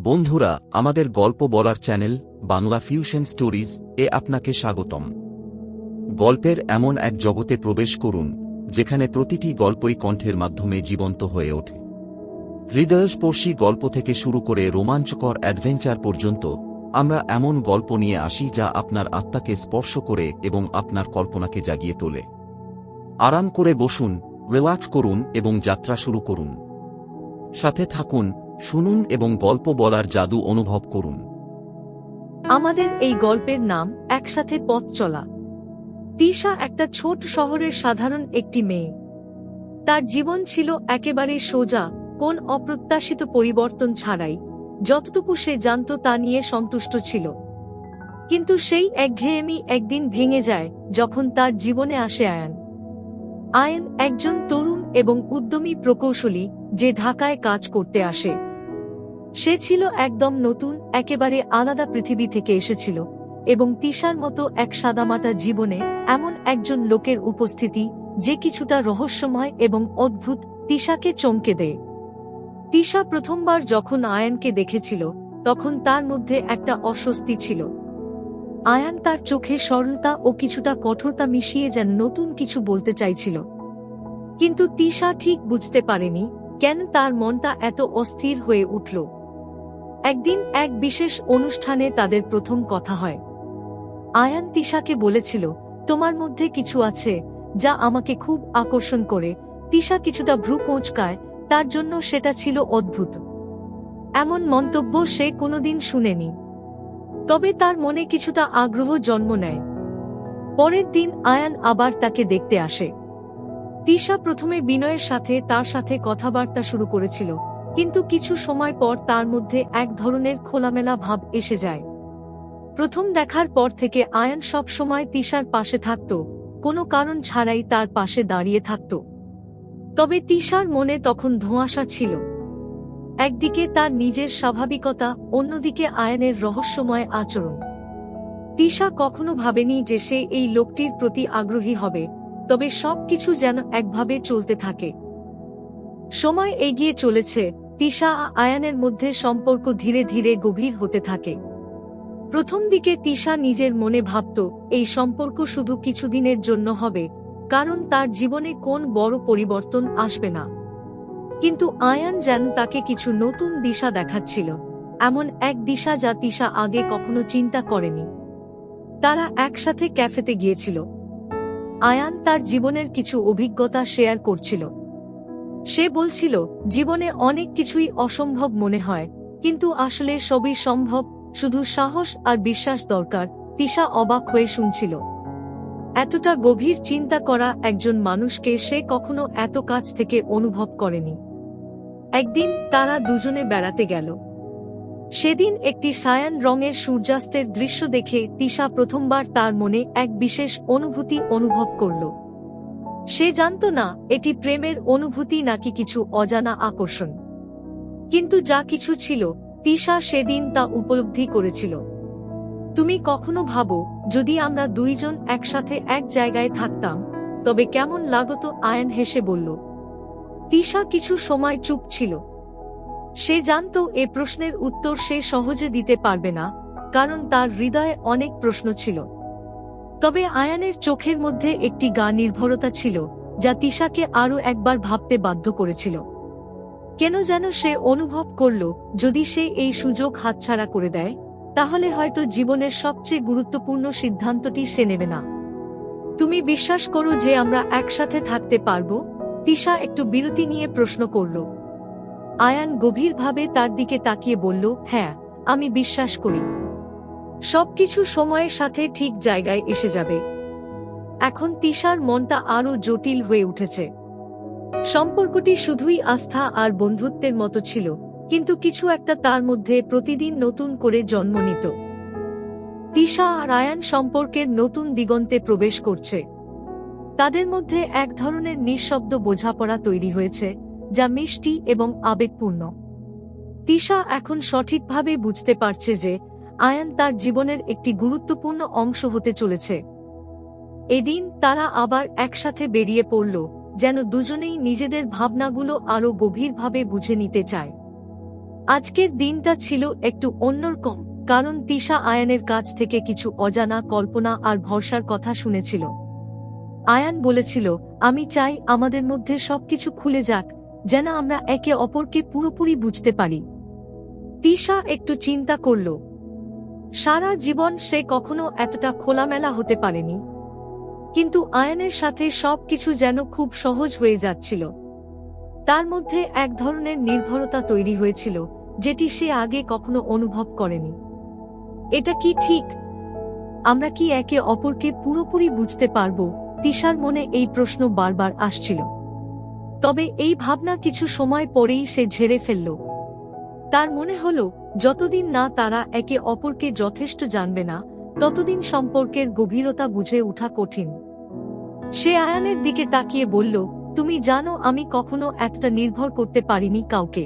বন্ধুরা, আমাদের গল্প বলার চ্যানেল বাংলা ফিউশন স্টোরিজ এ আপনাকে স্বাগতম। গল্পের এমন এক জগতে প্রবেশ করুন যেখানে প্রতিটি গল্পই কণ্ঠের মাধ্যমে জীবন্ত হয়ে ওঠে। হৃদয়স্পর্শী গল্প থেকে শুরু করে রোমাঞ্চকর অ্যাডভেঞ্চার পর্যন্ত আমরা এমন গল্প নিয়ে আসি যা আপনার আত্মাকে স্পর্শ করে এবং আপনার কল্পনাকে জাগিয়ে তোলে। আরাম করে বসুন, রিল্যাক্স করুন এবং যাত্রা শুরু করুন। সাথে থাকুন, শুনুন এবং গল্প বলার জাদু অনুভব করুন। আমাদের এই গল্পের নাম একসাথে পথ চলা। তিশা একটা ছোট শহরের সাধারণ একটি মেয়ে। তার জীবন ছিল একেবারে সোজা, কোন অপ্রত্যাশিত পরিবর্তন ছাড়াই। যতটুকু সে জানত তা নিয়ে সন্তুষ্ট ছিল। কিন্তু সেই একঘেয়েমি একদিন ভেঙে যায় যখন তার জীবনে আসে আয়ান। আয়ান একজন তরুণ এবং উদ্যমী প্রকৌশলী যে ঢাকায় কাজ করতে আসে। সে ছিল একদম নতুন, একেবারে আলাদা পৃথিবী থেকে এসেছিল, এবং তিশার মতো এক সাদামাটা জীবনে এমন একজন লোকের উপস্থিতি যে কিছুটা রহস্যময় এবং অদ্ভুত তিশাকে চমকে দেয়। তিশা প্রথমবার যখন আয়ানকে দেখেছিল তখন তার মধ্যে একটা অস্বস্তি ছিল। আয়ান তার চোখে সরলতা ও কিছুটা কঠোরতা মিশিয়ে যেন নতুন কিছু বলতে চাইছিল, কিন্তু তিশা ঠিক বুঝতে পারেনি কেন তার মনটা এত অস্থির হয়ে উঠল। একদিন এক বিশেষ অনুষ্ঠানে তাদের প্রথম কথা হয়। আয়ান তিশাকে বলেছিল, তোমার মধ্যে কিছু আছে যা আমাকে খুব আকর্ষণ করে। তিশা কিছুটা ভ্রু কোঁচকায়, তার জন্য সেটা ছিল অদ্ভুত। এমন মন্তব্য সে কোনোদিন শুনেনি, তবে তার মনে কিছুটা আগ্রহ জন্ম নেয়। পরের দিন আয়ান আবার তাকে দেখতে আসে। তিশা প্রথমে বিনয়ের সাথে তার সাথে কথাবার্তা শুরু করেছিল, কিন্তু কিছু সময় পর তার মধ্যে এক ধরনের খোলামেলা ভাব এসে যায়। প্রথম দেখার পর থেকে আয়ান সব সময় তিশার পাশে থাকত, কোনো কারণ ছাড়াই তার পাশে দাঁড়িয়ে থাকত। তবে তিশার মনে তখন ধোঁয়াশা ছিল। একদিকে তার নিজের স্বাভাবিকতা, অন্যদিকে আয়ানের রহস্যময় আচরণ। তিশা কখনো ভাবেনি যে সে এই লোকটির প্রতি আগ্রহী হবে, তবে সবকিছু যেন একভাবে চলতে থাকে। সময় এগিয়ে চলেছে, তিশা আর আয়ানের মধ্যে সম্পর্ক ধীরে ধীরে গভীর হতে থাকে। প্রথম দিকে তিশা নিজের মনে ভাবত এই সম্পর্ক শুধু কিছুদিনের জন্য হবে, কারণ তার জীবনে কোন বড় পরিবর্তন আসবে না। কিন্তু আয়ান যেন তাকে কিছু নতুন দিশা দেখাচ্ছিল, এমন এক দিশা যা তিশা আগে কখনো চিন্তা করেনি। তারা একসাথে ক্যাফেতে গিয়েছিল। আয়ান তার জীবনের কিছু অভিজ্ঞতা শেয়ার করছিল। সে বলছিল, জীবনে অনেক কিছুই অসম্ভব মনে হয়, কিন্তু আসলে সবই সম্ভব, শুধু সাহস আর বিশ্বাস দরকার। তিশা অবাক হয়ে শুনছিল। এতটা গভীর চিন্তা করা একজন মানুষকে সে কখনো এত কাছ থেকে অনুভব করেনি। একদিন তারা দুজনে বেড়াতে গেল। সেদিন একটি সায়ান রঙের সূর্যাস্তের দৃশ্য দেখে তিশা প্রথমবার তার মনে এক বিশেষ অনুভূতি অনুভব করল। সে জানত না এটি প্রেমের অনুভূতি নাকি কিছু অজানা আকর্ষণ, কিন্তু যা কিছু ছিল তিশা সেদিন তা উপলব্ধি করেছিল। তুমি কখনো ভাবো, যদি আমরা দুইজন একসাথে এক জায়গায় থাকতাম তবে কেমন লাগতো? আয়ান হেসে বলল। তিশা কিছু সময় চুপ ছিল। সে জানত এ প্রশ্নের উত্তর সে সহজে দিতে পারবে না, কারণ তার হৃদয়ে অনেক প্রশ্ন ছিল। তবে আয়ানের চোখের মধ্যে একটি গা নির্ভরতা ছিল যা তিশাকে আরও একবার ভাবতে বাধ্য করেছিল। কেন যেন সে অনুভব করল, যদি সে এই সুযোগ হাতছাড়া করে দেয় তাহলে হয়তো জীবনের সবচেয়ে গুরুত্বপূর্ণ সিদ্ধান্তটি সে নেবে না। তুমি বিশ্বাস করো যে আমরা একসাথে থাকতে পারব? তিশা একটু বিরতি নিয়ে প্রশ্ন করল। আয়ান গভীরভাবে তার দিকে তাকিয়ে বলল, হ্যাঁ, আমি বিশ্বাস করি। সবকিছু সময়ের সাথে ঠিক জায়গায় এসে যাবে। এখন তিশার মনটা আরও জটিল হয়ে উঠেছে। সম্পর্কটি শুধুই আস্থা আর বন্ধুত্বের মতো ছিল, কিন্তু কিছু একটা তার মধ্যে প্রতিদিন নতুন করে জন্ম নিত। তিশা আর আয়ান সম্পর্কের নতুন দিগন্তে প্রবেশ করছে। তাদের মধ্যে এক ধরনের নিঃশব্দ বোঝাপড়া তৈরি হয়েছে, যা মিষ্টি এবং আবেগপূর্ণ। তিশা এখন সঠিকভাবে বুঝতে পারছে যে আয়ান তার জীবনের একটি গুরুত্বপূর্ণ অংশ হতে চলেছে। এদিন তারা আবার একসাথে বেরিয়ে পড়ল, যেন দুজনেই নিজেদের ভাবনাগুলো আরও গভীরভাবে বুঝে নিতে চায়। আজকের দিনটা ছিল একটু অন্যরকম, কারণ তিশা আয়ানের কাছ থেকে কিছু অজানা কল্পনা আর ভরসার কথা শুনেছিল। আয়ান বলেছিল, আমি চাই আমাদের মধ্যে সবকিছু খুলে যাক, যেন আমরা একে অপরকে পুরোপুরি বুঝতে পারি। তিশা একটু চিন্তা করল। সারা জীবন সে কখনো এতটা খোলামেলা হতে পারেনি, কিন্তু আয়ানের সাথে সবকিছু যেন খুব সহজ হয়ে যাচ্ছিল। তার মধ্যে এক ধরনের নির্ভরতা তৈরি হয়েছিল, যেটি সে আগে কখনো অনুভব করেনি। এটা কি ঠিক? আমরা কি একে অপরকে পুরোপুরি বুঝতে পারব? তিশার মনে এই প্রশ্ন বারবার আসছিল। তবে এই ভাবনা কিছু সময় পরেই সে ঝেড়ে ফেলল। তার মনে হল, যতদিন না তারা একে অপরকে যথেষ্ট জানবে না, ততদিন সম্পর্কের গভীরতা বুঝে ওঠা কঠিন। সে আয়ানের দিকে তাকিয়ে বলল, তুমি জানো আমি কখনো এতটা নির্ভর করতে পারিনি কাউকে।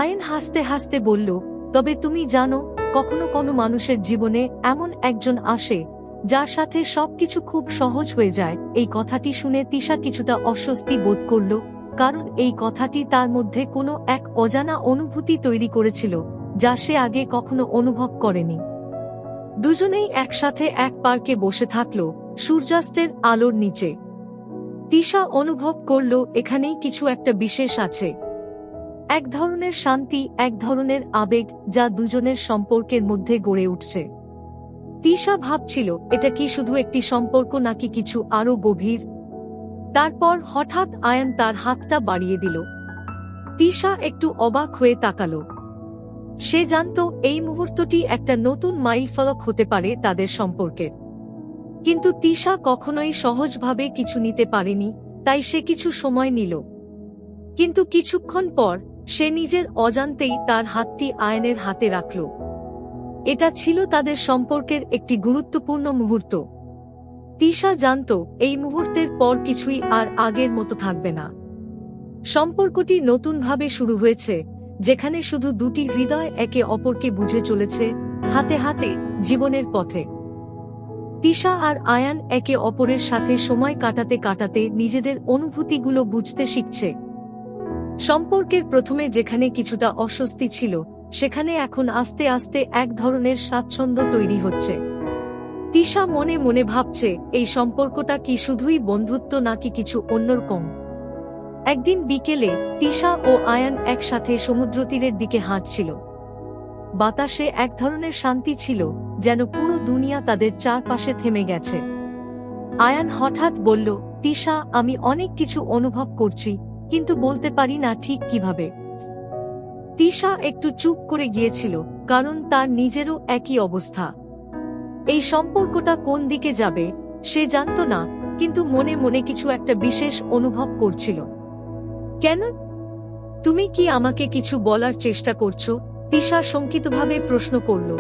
আয়ান হাসতে হাসতে বলল, তবে তুমি জানো, কখনো কোনো মানুষের জীবনে এমন একজন আসে যার সাথে সবকিছু খুব সহজ হয়ে যায়। এই কথাটি শুনে তিশা কিছুটা অস্বস্তি বোধ করল, কারণ এই কথাটি তার মধ্যে কোনো এক অজানা অনুভূতি তৈরি করেছিল, যা সে আগে কখনো অনুভব করেনি। দুজনেই একসাথে এক পার্কে বসে থাকল, সূর্যাস্তের আলোর নিচে। তিশা অনুভব করল এখানেই কিছু একটা বিশেষ আছে। এক ধরনের শান্তি, এক ধরনের আবেগ, যা দুজনের সম্পর্কের মধ্যে গড়ে উঠছে। তিশা ভাবছিল, এটা কি শুধু একটি সম্পর্ক নাকি কিছু আরো গভীর? তারপর হঠাৎ আয়ান তার হাতটা বাড়িয়ে দিল। তিশা একটু অবাক হয়ে তাকালো। সে জানত এই মুহূর্তটি একটা নতুন মাইলফলক হতে পারে তাদের সম্পর্কের। কিন্তু তিশা কখনোই সহজভাবে কিছু নিতে পারেনি, তাই সে কিছু সময় নিল। কিন্তু কিছুক্ষণ পর সে নিজের অজান্তেই তার হাতটি আয়ানের হাতে রাখল। এটা ছিল তাদের সম্পর্কের একটি গুরুত্বপূর্ণ মুহূর্ত। তিশা জানত এই মুহূর্তের পর কিছুই আর আগের মতো থাকবে না। সম্পর্কটি নতুনভাবে শুরু হয়েছে, যেখানে শুধু দুটি হৃদয় একে অপরকে বুঝে চলেছে, হাতে হাতে জীবনের পথে। তিশা আর আয়ান একে অপরের সাথে সময় কাটাতে কাটাতে নিজেদের অনুভূতিগুলো বুঝতে শিখছে। সম্পর্কের প্রথমে যেখানে কিছুটা অস্বস্তি ছিল, সেখানে এখন আস্তে আস্তে এক ধরনের স্বাচ্ছন্দ্য তৈরি হচ্ছে। তিশা মনে মনে ভাবছে, এই সম্পর্কটা কি শুধুই বন্ধুত্ব নাকি কিছু অন্যরকম। একদিন বিকেলে তিশা ও আয়ান একসাথে সমুদ্রতীরের দিকে হাঁটছিল। বাতাসে এক ধরনের শান্তি ছিল, যেন পুরো দুনিয়া তাদের চারপাশে থেমে গেছে। আয়ান হঠাৎ বলল, তিশা, আমি অনেক কিছু অনুভব করছি, কিন্তু বলতে পারি না ঠিক কিভাবে। তিশা একটু চুপ করে গিয়েছিল, কারণ তার নিজেরও একই অবস্থা। এই সম্পর্কটা কোন দিকে যাবে সে জানত না, কিন্তু মনে মনে কিছু একটা বিশেষ অনুভব করছিল। কেন? তুমি কি আমাকে কিছু বলার চেষ্টা করছো? তিশা শঙ্কিতভাবে প্রশ্ন করল।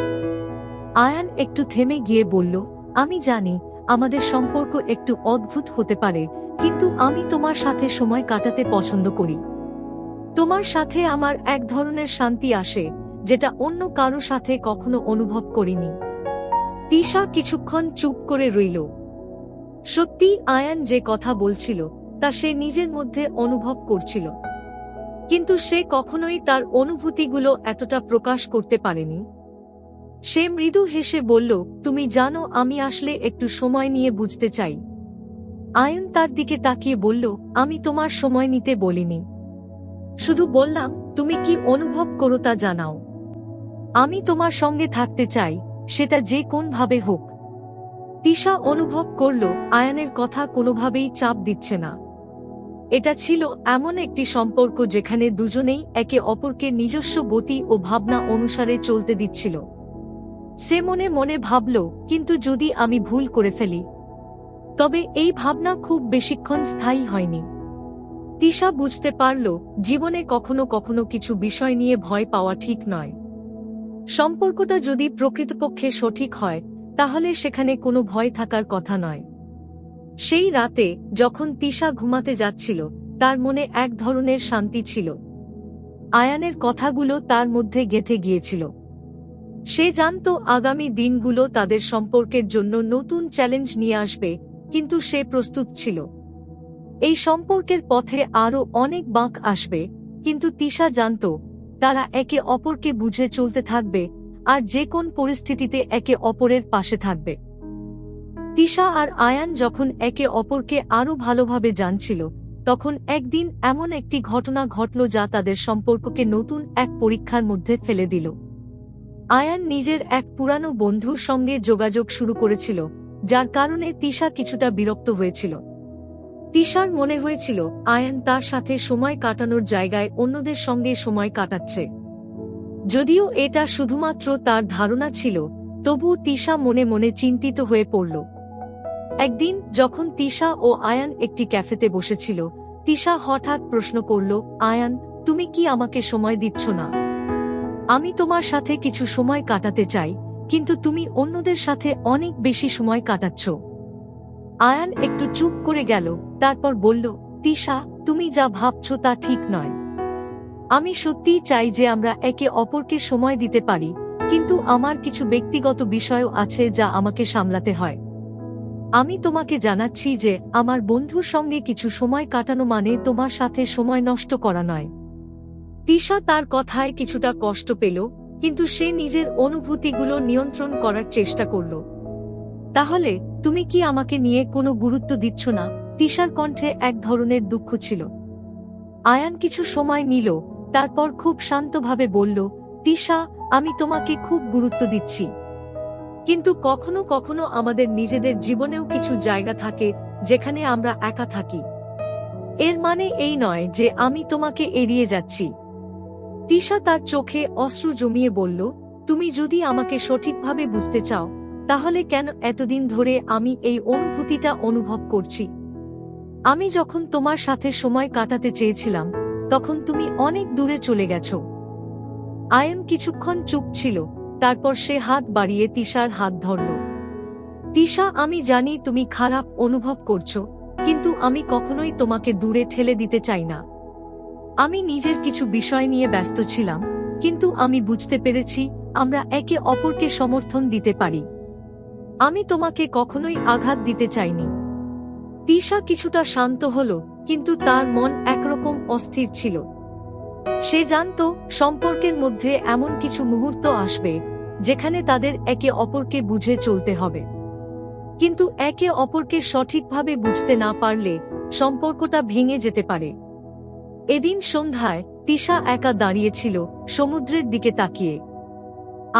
আয়ান একটু থেমে গিয়ে বলল, আমি জানি আমাদের সম্পর্ক একটু অদ্ভুত হতে পারে, কিন্তু আমি তোমার সাথে সময় কাটাতে পছন্দ করি। তোমার সাথে আমার এক ধরনের শান্তি আসে, যেটা অন্য কারো সাথে কখনো অনুভব করিনি। তিশা কিছুক্ষণ চুপ করে রইল। সত্যি আয়ান যে কথা বলছিল তা সে নিজের মধ্যে অনুভব করছিল, কিন্তু সে কখনোই তার অনুভূতিগুলো এতটা প্রকাশ করতে পারেনি। সে মৃদু হেসে বলল, তুমি জানো, আমি আসলে একটু সময় নিয়ে বুঝতে চাই। আয়ান তার দিকে তাকিয়ে বলল, আমি তোমার সময় নিতে বলিনি, শুধু বললাম তুমি কি অনুভব করো তা জানাও। আমি তোমার সঙ্গে থাকতে চাই, সেটা যে কোনভাবে হোক। তিশা অনুভব করল আয়ানের কথা কোনোভাবেই চাপ দিচ্ছে না। এটা ছিল এমন একটি সম্পর্ক যেখানে দুজনেই একে অপরকে নিজস্ব গতি ও ভাবনা অনুসারে চলতে দিচ্ছিল। সে মনে মনে ভাবল, কিন্তু যদি আমি ভুল করে ফেলি? তবে এই ভাবনা খুব বেশিক্ষণ স্থায়ী হয়নি। তিশা বুঝতে পারল, জীবনে কখনো কখনো কিছু বিষয় নিয়ে ভয় পাওয়া ঠিক নয়। সম্পর্কটা যদি প্রকৃতপক্ষে সঠিক হয়, তাহলে সেখানে কোনো ভয় থাকার কথা নয়। সেই রাতে যখন তিশা ঘুমাতে যাচ্ছিল, তার মনে এক ধরনের শান্তি ছিল। আয়ানের কথাগুলো তার মধ্যে গেঁথে গিয়েছিল। সে জানত আগামী দিনগুলো তাদের সম্পর্কের জন্য নতুন চ্যালেঞ্জ নিয়ে আসবে, কিন্তু সে প্রস্তুত ছিল। এই সম্পর্কের পথে আরও অনেক বাঁক আসবে, কিন্তু তিশা জানত তারা একে অপরকে বুঝে চলতে থাকবে আর যে কোন পরিস্থিতিতে একে অপরের পাশে থাকবে। তিশা আর আয়ান যখন একে অপরকে আরো ভালোভাবে জানছিল, তখন একদিন এমন একটি ঘটনা ঘটল যা তাদের সম্পর্ককে নতুন এক পরীক্ষার মধ্যে ফেলে দিল। আয়ান নিজের এক পুরানো বন্ধুর সঙ্গে যোগাযোগ শুরু করেছিল, যার কারণে তিশা কিছুটা বিরক্ত হয়েছিল। তিশার মনে হয়েছিল আয়ান তার সাথে সময় কাটানোর জায়গায় অন্যদের সঙ্গে সময় কাটাচ্ছে। যদিও এটা শুধুমাত্র তার ধারণা ছিল, তবুও তিশা মনে মনে চিন্তিত হয়ে পড়ল। একদিন যখন তিশা ও আয়ান একটি ক্যাফেতে বসেছিল, তিশা হঠাৎ প্রশ্ন করল, আয়ান, তুমি কি আমাকে সময় দিচ্ছ না? আমি তোমার সাথে কিছু সময় কাটাতে চাই, কিন্তু তুমি অন্যদের সাথে অনেক বেশি সময় কাটাচ্ছ। আয়ান একটু চুপ করে গেল, তারপর বলল, তিশা, তুমি যা ভাবছ তা ঠিক নয়। আমি সত্যিই চাই যে আমরা একে অপরকে সময় দিতে পারি, কিন্তু আমার কিছু ব্যক্তিগত বিষয়ও আছে যা আমাকে সামলাতে হয়। আমি তোমাকে জানাচ্ছি যে আমার বন্ধুর সঙ্গে কিছু সময় কাটানো মানে তোমার সাথে সময় নষ্ট করা নয়। তিশা তার কথায় কিছুটা কষ্ট পেল, কিন্তু সে নিজের অনুভূতিগুলো নিয়ন্ত্রণ করার চেষ্টা করল। তাহলে তুমি কি আমাকে নিয়ে কোনো গুরুত্ব দিচ্ছ না? তিশার কণ্ঠে এক ধরনের দুঃখ ছিল। আয়ান কিছু সময় নিল, তারপর খুব শান্তভাবে বলল, তিশা, আমি তোমাকে খুব গুরুত্ব দিচ্ছি, কিন্তু কখনো কখনো আমাদের নিজেদের জীবনেও কিছু জায়গা থাকে যেখানে আমরা একা থাকি। এর মানে এই নয় যে আমি তোমাকে এড়িয়ে যাচ্ছি। তিশা তার চোখে অশ্রু জমিয়ে বলল, তুমি যদি আমাকে সঠিকভাবে বুঝতে চাও, তাহলে কেন এতদিন ধরে আমি এই অনুভূতিটা অনুভব করছি? আমি যখন তোমার সাথে সময় কাটাতে চেয়েছিলাম, তখন তুমি অনেক দূরে চলে গেছো। আয়ান কিছুক্ষণ চুপ ছিল, তারপর সে হাত বাড়িয়ে তিশার হাত ধরল। তিশা, আমি জানি তুমি খারাপ অনুভব করছো, কিন্তু আমি কখনোই তোমাকে দূরে ঠেলে দিতে চাই না। আমি নিজের কিছু বিষয় নিয়ে ব্যস্ত ছিলাম, কিন্তু আমি বুঝতে পেরেছি আমরা একে অপরকে সমর্থন দিতে পারি। আমি তোমাকে কখনোই আঘাত দিতে চাইনি। তিশা কিছুটা শান্ত হল, কিন্তু তার মন একরকম অস্থির ছিল। সে জানত সম্পর্কের মধ্যে এমন কিছু মুহূর্ত আসবে যেখানে তাদের একে অপরকে বুঝে চলতে হবে, কিন্তু একে অপরকে সঠিকভাবে বুঝতে না পারলে সম্পর্কটা ভেঙে যেতে পারে। এদিন সন্ধ্যায় তিশা একা দাঁড়িয়েছিল, সমুদ্রের দিকে তাকিয়ে।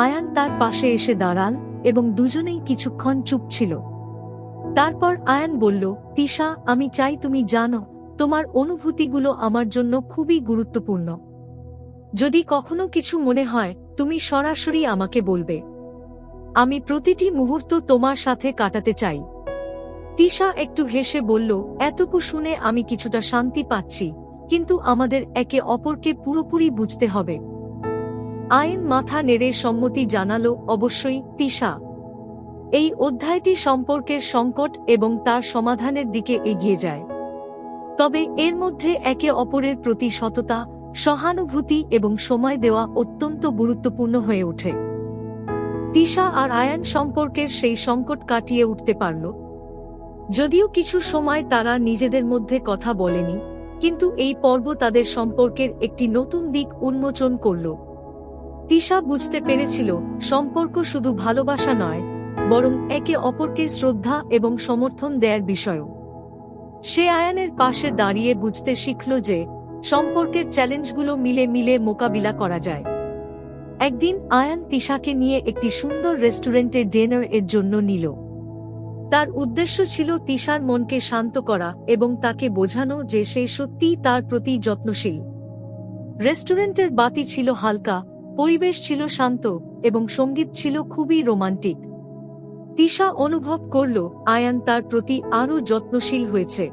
আয়ান তার পাশে এসে দাঁড়াল এবং দুজনেই কিছুক্ষণ চুপ ছিল। তারপর আয়ান বলল, তিশা, আমি চাই তুমি জানো তোমার অনুভূতিগুলো আমার জন্য খুবই গুরুত্বপূর্ণ। যদি কখনো কিছু মনে হয়, তুমি সরাসরি আমাকে বলবে। আমি প্রতিটি মুহূর্ত তোমার সাথে কাটাতে চাই। তিশা একটু হেসে বলল, এতটুকু শুনে আমি কিছুটা শান্তি পাচ্ছি, কিন্তু আমাদের একে অপরকে পুরোপুরি বুঝতে হবে। আয়ান মাথা নেড়ে সম্মতি জানালো, অবশ্যই তিশা। এই অধ্যায়টি সম্পর্কের সংকট এবং তার সমাধানের দিকে এগিয়ে যায়। তবে এর মধ্যে একে অপরের প্রতি সততা, সহানুভূতি এবং সময় দেওয়া অত্যন্ত গুরুত্বপূর্ণ হয়ে ওঠে। তিশা আর আয়ান সম্পর্কের সেই সংকট কাটিয়ে উঠতে পারল। যদিও কিছু সময় তারা নিজেদের মধ্যে কথা বলেনি, কিন্তু এই পর্ব তাদের সম্পর্কের একটি নতুন দিক উন্মোচন করল। তিশা বুঝতে পেরেছিল সম্পর্ক শুধু ভালোবাসা নয়, বরং একে অপরকে শ্রদ্ধা এবং সমর্থন দেয়ার বিষয়ও। সে আয়ানের পাশে দাঁড়িয়ে বুঝতে শিখল যে সম্পর্কের চ্যালেঞ্জগুলো মিলে মিলে মোকাবিলা করা যায়। একদিন আয়ান তিশাকে নিয়ে একটি সুন্দর রেস্টুরেন্টে ডিনার এর জন্য নিল। তার উদ্দেশ্য ছিল তিশার মনকে শান্ত করা এবং তাকে বোঝানো যে সে সত্যিই তার প্রতি যত্নশীল। রেস্টুরেন্টের বাতি ছিল হালকা, পরিবেশ ছিল শান্ত এবং সঙ্গীত ছিল খুবই রোমান্টিক। তিশা অনুভব করল আয়ান তার প্রতি আরও যত্নশীল হয়েছে।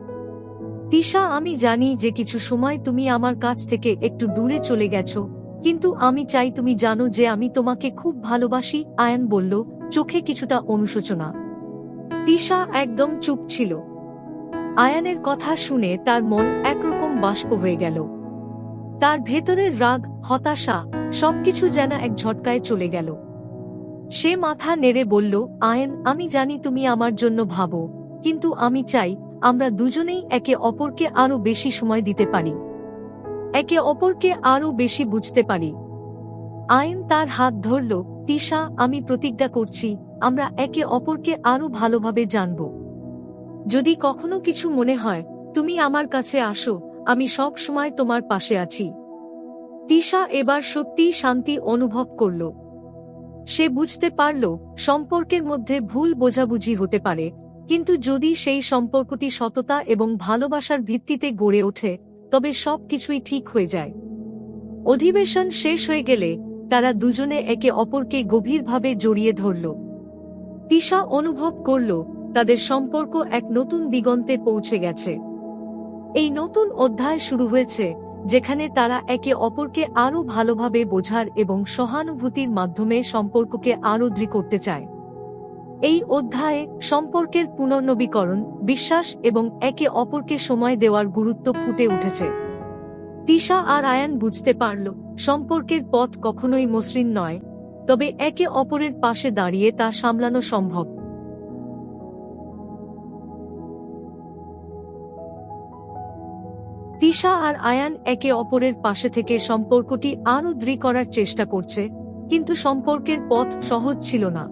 তিশা, আমি জানি যে কিছু সময় তুমি আমার কাছ থেকে একটু দূরে চলে গেছো, কিন্তু আমি চাই তুমি জানো যে আমি তোমাকে খুব ভালোবাসি, আয়ান বলল, চোখে কিছুটা অনুশোচনা। তিশা একদম চুপ ছিল। আয়ানের কথা শুনে তার মন একরকম বাষ্প হয়ে গেল। তার ভেতরের রাগ, হতাশা সবকিছু যেন এক ঝটকায় চলে গেল। সে মাথা নেড়ে বলল, আয়ান, আমি জানি তুমি আমার জন্য ভাবো, কিন্তু আমি চাই আমরা দুজনেই একে অপরকে আরো বেশি সময় দিতে পারি। একে অপরকে আরও বেশি বুঝতে পারি। আয়ান তার হাত ধরল। তিশা, আমি প্রতিজ্ঞা করছি আমরা একে অপরকে আরও ভালোভাবে জানব। যদি কখনো কিছু মনে হয় তুমি আমার কাছে আসো, আমি সব সময় তোমার পাশে আছি। তিশা এবার সত্যিই শান্তি অনুভব করল। সে বুঝতে পারল সম্পর্কের মধ্যে ভুল বোঝাবুঝি হতে পারে, কিন্তু যদি সেই সম্পর্কটি সততা এবং ভালোবাসার ভিত্তিতে গড়ে ওঠে তবে সবকিছুই ঠিক হয়ে যায়। অধিবেশন শেষ হয়ে গেলে তারা দুজনে একে অপরকে গভীরভাবে জড়িয়ে ধরল। তিশা অনুভব করল তাদের সম্পর্ক এক নতুন দিগন্তে পৌঁছে গেছে। এই নতুন অধ্যায় শুরু হয়েছে যেখানে তারা একে অপরকে আরও ভালোভাবে বোঝার এবং সহানুভূতির মাধ্যমে সম্পর্ককে আরও দৃঢ় করতে চায়। এই অধ্যায়ে সম্পর্কের পুনর্নবীকরণ, বিশ্বাস এবং একে অপরকে সময় দেওয়ার গুরুত্ব ফুটে উঠেছে। তিশা আর আয়ান বুঝতে পারল সম্পর্কের পথ কখনোই মসৃণ নয়, তবে একে অপরের পাশে দাঁড়িয়ে তা সামলানো সম্ভব। তিশা আর আয়ান একে অপরের পাশে থেকে সম্পর্কটি আরও দৃঢ় করার চেষ্টা করছে, কিন্তু সম্পর্কের পথ সহজ ছিল না।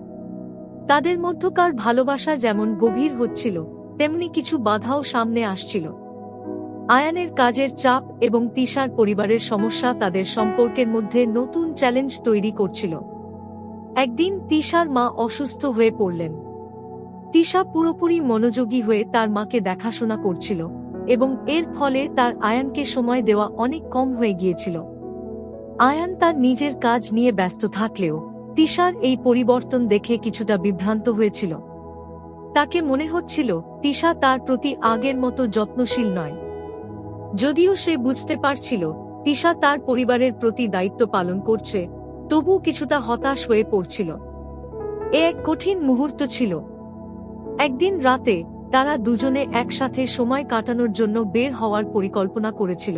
তাদের মধ্যকার ভালোবাসা যেমন গভীর হচ্ছিল, তেমনি কিছু বাধাও সামনে আসছিল। আয়ানের কাজের চাপ এবং তিশার পরিবারের সমস্যা তাদের সম্পর্কের মধ্যে নতুন চ্যালেঞ্জ তৈরি করছিল। একদিন তিশার মা অসুস্থ হয়ে পড়লেন। তিশা পুরোপুরি মনোযোগী হয়ে তার মাকে দেখাশোনা করছিল এবং এর ফলে তার আয়ানকে সময় দেওয়া অনেক কম হয়ে গিয়েছিল। আয়ান তার নিজের কাজ নিয়ে ব্যস্ত থাকলেও তিশার এই পরিবর্তন দেখে কিছুটা বিভ্রান্ত হয়েছিল। তাকে মনে হচ্ছিল তিশা তার প্রতি আগের মতো যত্নশীল নয়। যদিও সে বুঝতে পারছিল তিশা তার পরিবারের প্রতি দায়িত্ব পালন করছে, তবুও কিছুটা হতাশ হয়ে পড়ছিল। এ এক কঠিন মুহূর্ত ছিল। একদিন রাতে তারা দুজনে একসাথে সময় কাটানোর জন্য বের হওয়ার পরিকল্পনা করেছিল,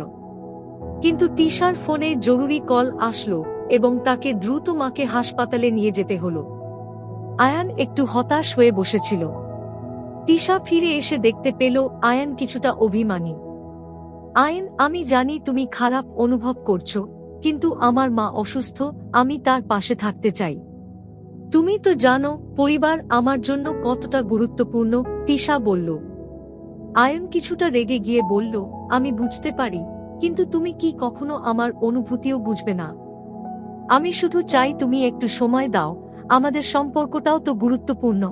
কিন্তু তিশার ফোনে জরুরি কল আসলো এবং তাকে দ্রুত মাকে হাসপাতালে নিয়ে যেতে হলো। আয়ান একটু হতাশ হয়ে বসেছিল। তিশা ফিরে এসে দেখতে পেল আয়ান কিছুটা অভিমানী। আয়ান, আমি জানি তুমি খারাপ অনুভব করছো, কিন্তু আমার মা অসুস্থ, আমি তার পাশে থাকতে চাই। তুমি তো জানো পরিবার আমার জন্য কতটা গুরুত্বপূর্ণ, তিশা বলল। আয়ান কিছুটা রেগে গিয়ে বলল, আমি বুঝতে পারি, কিন্তু তুমি কি কখনো আমার অনুভূতিও বুঝবে না? আমি শুধু চাই তুমি একটু সময় দাও, আমাদের সম্পর্কটাও তো গুরুত্বপূর্ণ।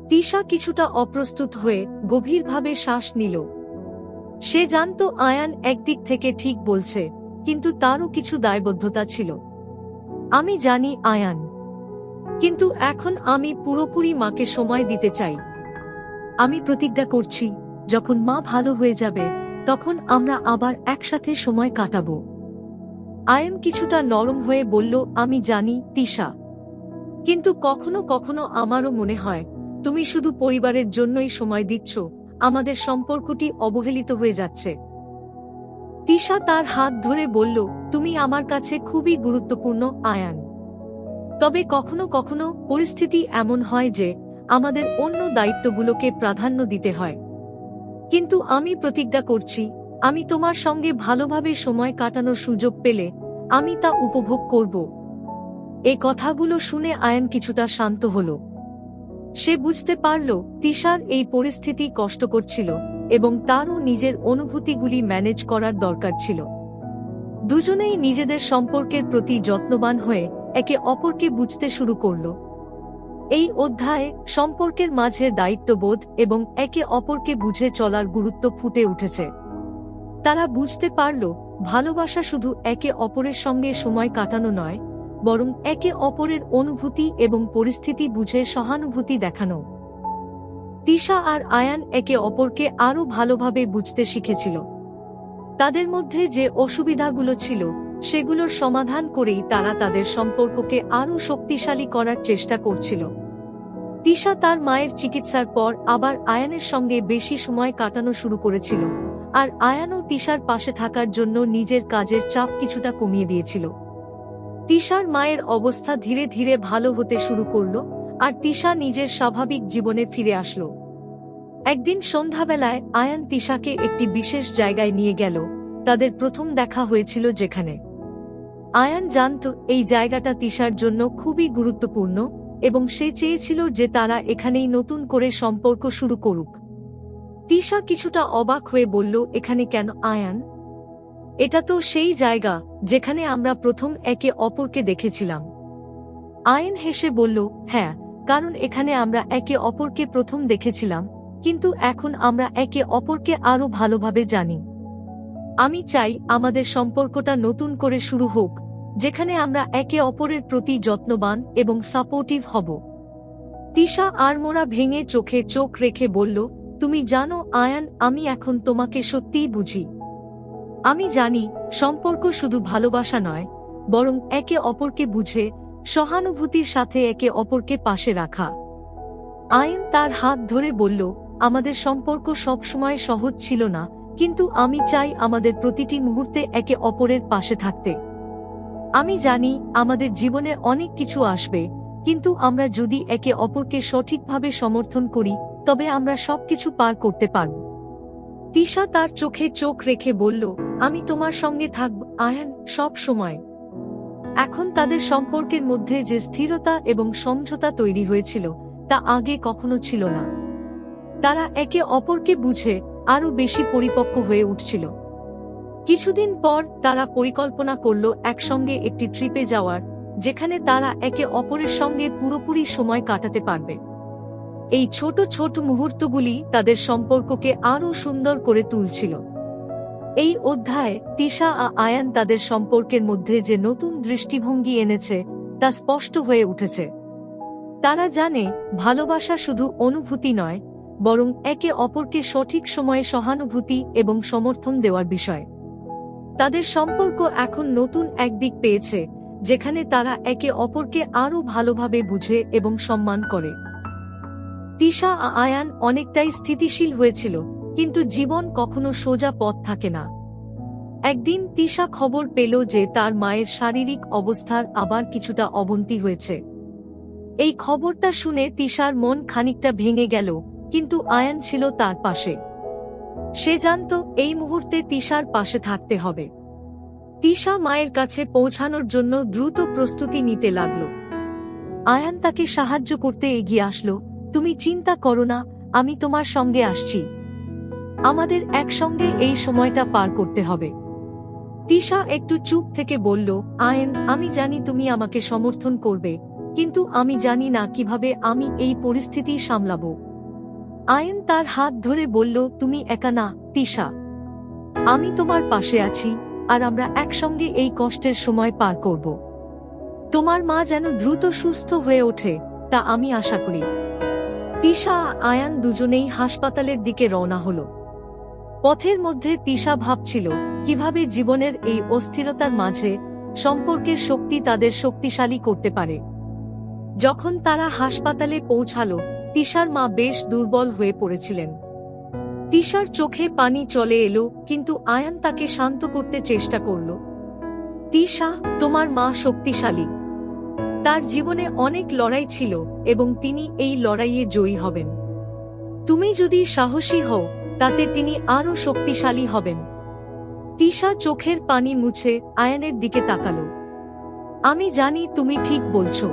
তিশা কিছুটা অপ্রস্তুত হয়ে গভীরভাবে শ্বাস নিল। সে জানত আয়ান একদিক থেকে ঠিক বলছে, কিন্তু তারও কিছু দায়বদ্ধতা ছিল। আমি জানি আয়ান, কিন্তু এখন আমি পুরোপুরি মাকে সময় দিতে চাই। আমি প্রতিজ্ঞা করছি যখন মা ভালো হয়ে যাবে তখন আমরা আবার একসাথে সময় কাটাবো। আয়ান কিছুটা নরম হয়ে বলল, আমি জানি তিশা, কিন্তু কখনো কখনো আমারও মনে হয় তুমি শুধু পরিবারের জন্যই সময় দিচ্ছ, আমাদের সম্পর্কটি অবহেলিত হয়ে যাচ্ছে। তিশা তার হাত ধরে বলল, তুমি আমার কাছে খুবই গুরুত্বপূর্ণ আয়ান, তবে কখনো কখনো পরিস্থিতি এমন হয় যে আমাদের অন্য দায়িত্বগুলোকে প্রাধান্য দিতে হয়। কিন্তু আমি প্রতিজ্ঞা করছি আমি তোমার সঙ্গে ভালোভাবে সময় কাটানোর সুযোগ পেলে আমি তা উপভোগ করব। এই কথাগুলো শুনে আয়ান কিছুটা শান্ত হল। সে বুঝতে পারল তিশার এই পরিস্থিতি কষ্টকর ছিল এবং তারও নিজের অনুভূতিগুলি ম্যানেজ করার দরকার ছিল। দুজনেই নিজেদের সম্পর্কের প্রতি যত্নবান হয়ে একে অপরকে বুঝতে শুরু করল। এই অধ্যায়ে সম্পর্কের মাঝে দায়িত্ববোধ এবং একে অপরকে বুঝে চলার গুরুত্ব ফুটে উঠেছে। তারা বুঝতে পারল ভালোবাসা শুধু একে অপরের সঙ্গে সময় কাটানো নয়, বরং একে অপরের অনুভূতি এবং পরিস্থিতি বুঝে সহানুভূতি দেখানো। তিশা আর আয়ান একে অপরকে আরও ভালোভাবে বুঝতে শিখেছিল। তাদের মধ্যে যে অসুবিধাগুলো ছিল সেগুলোর সমাধান করেই তারা তাদের সম্পর্ককে আরও শক্তিশালী করার চেষ্টা করছিল। তিশা তার মায়ের চিকিৎসার পর আবার আয়ানের সঙ্গে বেশি সময় কাটানো শুরু করেছিল, আর আয়ানও তিশার পাশে থাকার জন্য নিজের কাজের চাপ কিছুটা কমিয়ে দিয়েছিল। তিশার মায়ের অবস্থা ধীরে ধীরে ভালো হতে শুরু করল, আর তিশা নিজের স্বাভাবিক জীবনে ফিরে আসলো। একদিন সন্ধ্যাবেলায় আয়ান তিশাকে একটি বিশেষ জায়গায় নিয়ে গেল, তাদের প্রথম দেখা হয়েছিল যেখানে। আয়ান জানত এই জায়গাটা তিশার জন্য খুবই গুরুত্বপূর্ণ এবং সে চেয়েছিল যে তারা এখানেই নতুন করে সম্পর্ক শুরু করুক। তিশা কিছুটা অবাক হয়ে বলল, এখানে কেন আয়ান? এটা তো সেই জায়গা যেখানে আমরা প্রথম একে অপরকে দেখেছিলাম। আয়ান হেসে বলল, হ্যাঁ, কারণ এখানে আমরা একে অপরকে প্রথম দেখেছিলাম, কিন্তু এখন আমরা একে অপরকে আরো ভালোভাবে জানি। আমি চাই আমাদের সম্পর্কটা নতুন করে শুরু হোক, যেখানে আমরা একে অপরের প্রতি যত্নবান এবং সাপোর্টিভ হব। তিশা আড়মোড়া ভেঙে চোখে চোখ রেখে বলল, তুমি জানো আয়ান, আমি এখন তোমাকে সত্যিই বুঝি। আমি জানি সম্পর্ক শুধু ভালোবাসা নয়, বরং একে অপরকে বুঝে সহানুভূতির সাথে একে অপরকে পাশে রাখা। আয়ান তার হাত ধরে বলল, আমাদের সম্পর্ক সবসময় সহজ ছিল না, কিন্তু আমি চাই আমাদের প্রতিটি মুহূর্তে একে অপরের পাশে থাকতে। আমি জানি আমাদের জীবনে অনেক কিছু আসবে, কিন্তু আমরা যদি একে অপরকে সঠিকভাবে সমর্থন করি তবে আমরা সবকিছু পার করতে পারব। তিশা তার চোখে চোখ রেখে বলল, আমি তোমার সঙ্গে থাকব আয়ান, সব সময়। এখন তাদের সম্পর্কের মধ্যে যে স্থিরতা এবং সমঝোতা তৈরি হয়েছিল তা আগে কখনো ছিল না। তারা একে অপরকে বুঝে আরো বেশি পরিপক্ক হয়ে উঠছিল। কিছুদিন পর তারা পরিকল্পনা করল একসঙ্গে একটি ট্রিপে যাওয়ার, যেখানে তারা একে অপরের সঙ্গে পুরোপুরি সময় কাটাতে পারবে। এই ছোট ছোট মুহূর্তগুলি তাদের সম্পর্ককে আরো সুন্দর করে তুলছিল। এই অধ্যায়ে তিশা আর আয়ান তাদের সম্পর্কের মধ্যে যে নতুন দৃষ্টিভঙ্গি এনেছে তা স্পষ্ট হয়ে উঠেছে। তারা জানে ভালোবাসা শুধু অনুভূতি নয়, বরং একে অপরকে সঠিক সময়ে সহানুভূতি এবং সমর্থন দেওয়ার বিষয়। তাদের সম্পর্ক এখন নতুন এক দিক পেয়েছে, যেখানে তারা একে অপরকে আরো ভালোভাবে বুঝে এবং সম্মান করে। তিশা আর আয়ান অনেকটাই স্থিতিশীল হয়েছিল, কিন্তু জীবন কখনো সোজা পথ থাকে না। একদিন তিশা খবর পেল যে তার মায়ের শারীরিক অবস্থার আবার কিছুটা অবনতি হয়েছে। এই খবরটা শুনে তিশার মন খানিকটা ভেঙে গেল, কিন্তু আয়ান ছিল তার পাশে। সে জানত এই মুহূর্তে তিশার পাশে থাকতে হবে। তিশা মায়ের কাছে পৌঁছানোর জন্য দ্রুত প্রস্তুতি নিতে লাগল। আয়ান তাকে সাহায্য করতে এগিয়ে আসলো, তুমি চিন্তা করো না, আমি তোমার সঙ্গে আসছি। আমাদের একসঙ্গে এই সময়টা পার করতে হবে। তিশা একটু চুপ থেকে বলল, আয়ান, আমি জানি তুমি আমাকে সমর্থন করবে, কিন্তু আমি জানি না কিভাবে আমি এই পরিস্থিতি সামলাবো। আয়ান তার হাত ধরে বলল, তুমি একা না তিশা, আমি তোমার পাশে আছি, আর আমরা একসঙ্গে এই কষ্টের সময় পার করব। তোমার মা যেন দ্রুত সুস্থ হয়ে ওঠে তা আমি আশা করি। তিশা আর আয়ান দুজনেই হাসপাতালের দিকে রওনা হল। পথের মধ্যে তিশা ভাবছিল কিভাবে জীবনের এই অস্থিরতার মাঝে সম্পর্কের শক্তি তাদের শক্তিশালী করতে পারে। যখন তারা হাসপাতালে পৌঁছালো, তিশার মা বেশ দুর্বল হয়ে পড়েছিলেন। তিশার চোখে পানি চলে এলো, কিন্তু আয়ান তাকে শান্ত করতে চেষ্টা করল। তিশা, তোমার মা শক্তিশালী। তার জীবনে অনেক লড়াই ছিল এবং তিনি এই লড়াইয়ে জয়ী হবেন। তুমি যদি সাহসী হও তাতে তিনি আরো শক্তিশালী হবেন। তিশা চোখের পানি মুছে আয়ানের দিকে তাকালো। আমি জানি তুমি ঠিক বলছো।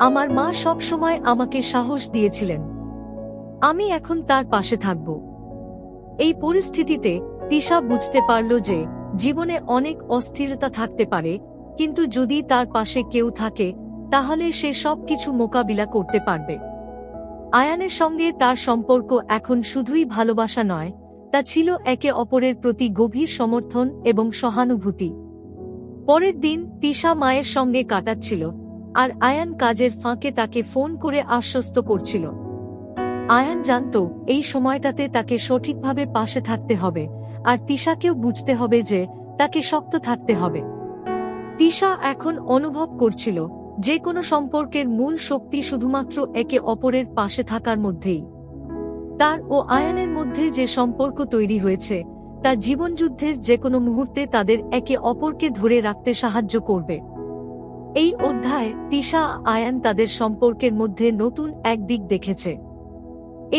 আমার মা সব সময় আমাকে সাহস দিয়েছিলেন। আমি এখন তার পাশে থাকব। এই পরিস্থিতিতে তিশা বুঝতে পারল যে জীবনে অনেক অস্থিরতা থাকতে পারে, কিন্তু যদি তার পাশে কেউ থাকে তাহলে সে সবকিছু মোকাবিলা করতে পারবে। আয়ানের সঙ্গে তার সম্পর্ক এখন শুধুই ভালোবাসা নয়, তা ছিল একে অপরের প্রতি গভীর সমর্থন এবং সহানুভূতি। পরের দিন তিশা মায়ের সঙ্গে কাটাচ্ছিল, আর আয়ান কাজের ফাঁকে তাকে ফোন করে আশ্বস্ত করছিল। আয়ান জানত এই সময়টাতে তাকে সঠিকভাবে পাশে থাকতে হবে, আর তিশাকেও বুঝতে হবে যে তাকে শক্ত থাকতে হবে। তিশা এখন অনুভব করছিল যে কোনো সম্পর্কের মূল শক্তি শুধুমাত্র একে অপরের পাশে থাকার মধ্যেই। তার ও আয়ানের মধ্যে যে সম্পর্ক তৈরি হয়েছে তা জীবনযুদ্ধের যে কোনো মুহূর্তে তাদের একে অপরকে ধরে রাখতে সাহায্য করবে। এই অধ্যায়ে তিশা আয়ান তাদের সম্পর্কের মধ্যে নতুন এক দিক দেখেছে।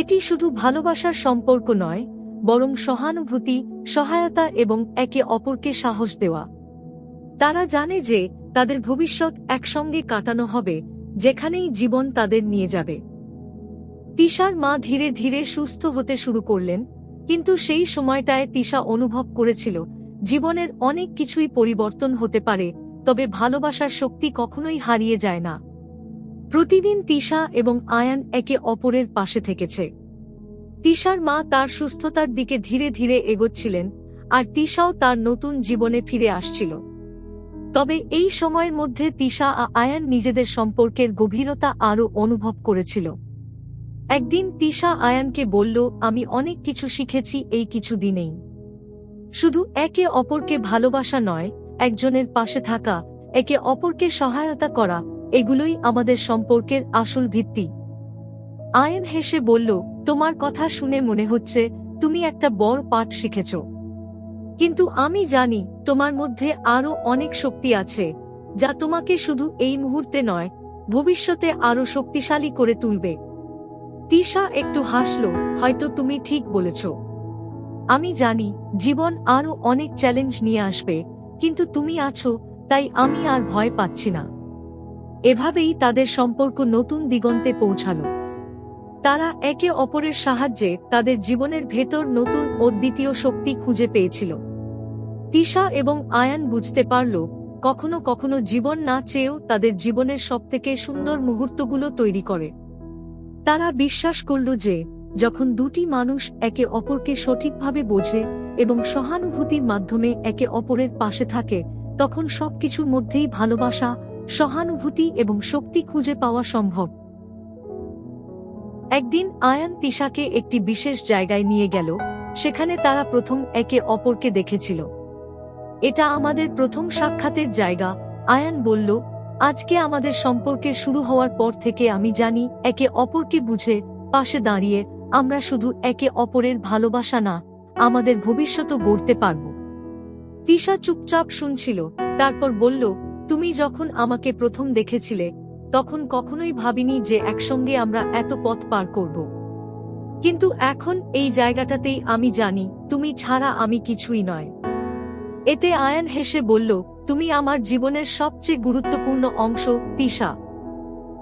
এটি শুধু ভালোবাসার সম্পর্ক নয়, বরং সহানুভূতি, সহায়তা এবং একে অপরকে সাহস দেওয়া। তারা জানে যে তাদের ভবিষ্যৎ একসঙ্গে কাটানো হবে, যেখানেই জীবন তাদের নিয়ে যাবে। তিশার মা ধীরে ধীরে সুস্থ হতে শুরু করলেন, কিন্তু সেই সময়টায় তিশা অনুভব করেছিল জীবনের অনেক কিছুই পরিবর্তন হতে পারে, তবে ভালোবাসার শক্তি কখনোই হারিয়ে যায় না। প্রতিদিন তিশা এবং আয়ান একে অপরের পাশে থেকেছে। তিশার মা তার সুস্থতার দিকে ধীরে ধীরে এগোচ্ছিলেন, আর তিশাও তার নতুন জীবনে ফিরে আসছিল। তবে এই সময়ের মধ্যে তিশা আর আয়ান নিজেদের সম্পর্কের গভীরতা আরও অনুভব করেছিল। একদিন তিশা আয়ানকে বলল, আমি অনেক কিছু শিখেছি এই কিছু দিনেই। শুধু একে অপরকে ভালোবাসা নয়, একজনের পাশে থাকা, একে অপরকে সহায়তা করা, এগুলোই আমাদের সম্পর্কের আসল ভিত্তি। আয়ান হেসে বলল, তোমার কথা শুনে মনে হচ্ছে তুমি একটা বড় পাঠ শিখেছ। কিন্তু আমি জানি তোমার মধ্যে আরও অনেক শক্তি আছে, যা তোমাকে শুধু এই মুহূর্তে নয়, ভবিষ্যতে আরও শক্তিশালী করে তুলবে। তিশা একটু হাসল, হয়তো তুমি ঠিক বলেছ। আমি জানি জীবন আরও অনেক চ্যালেঞ্জ নিয়ে আসবে, কিন্তু তুমি আছো, তাই আমি আর ভয় পাচ্ছি না। এভাবেই তাদের সম্পর্ক নতুন দিগন্তে পৌঁছালো। তারা একে অপরের সাহায্যে তাদের জীবনের ভেতর নতুন অদ্বিতীয় শক্তি খুঁজে পেয়েছিল। তিশা এবং আয়ান বুঝতে পারল, কখনো কখনো জীবন না চেয়েও তাদের জীবনের সবথেকে সুন্দর মুহূর্তগুলো তৈরি করে। তারা বিশ্বাস করল যে যখন দুটি মানুষ একে অপরকে সঠিকভাবে বোঝে এবং সহানুভূতির মাধ্যমে একে অপরের পাশে থাকে, তখন সবকিছুর মধ্যেই ভালোবাসা, সহানুভূতি এবং শক্তি খুঁজে পাওয়া সম্ভব। একদিন আয়ান তিশাকে একটি বিশেষ জায়গায় নিয়ে গেল, সেখানে তারা প্রথম একে অপরকে দেখেছিল। এটা আমাদের প্রথম সাক্ষাতের জায়গা, আয়ান বলল। আজকে আমাদের সম্পর্কের শুরু হওয়ার পর থেকে আমি জানি একে অপরকে বুঝে পাশে দাঁড়িয়ে আমরা শুধু একে অপরের ভালোবাসা না, আমাদের ভবিষ্যৎও গড়তে পারব। তিশা চুপচাপ শুনছিল, তারপর বলল, তুমি যখন আমাকে প্রথম দেখেছিলে তখন কখনোই ভাবিনি যে একসঙ্গে আমরা এত পথ পার করব। কিন্তু এখন এই জায়গাটাতেই আমি জানি তুমি ছাড়া আমি কিছুই নয়। এতে আয়ান হেসে বলল, তুমি আমার জীবনের সবচেয়ে গুরুত্বপূর্ণ অংশ, তিশা।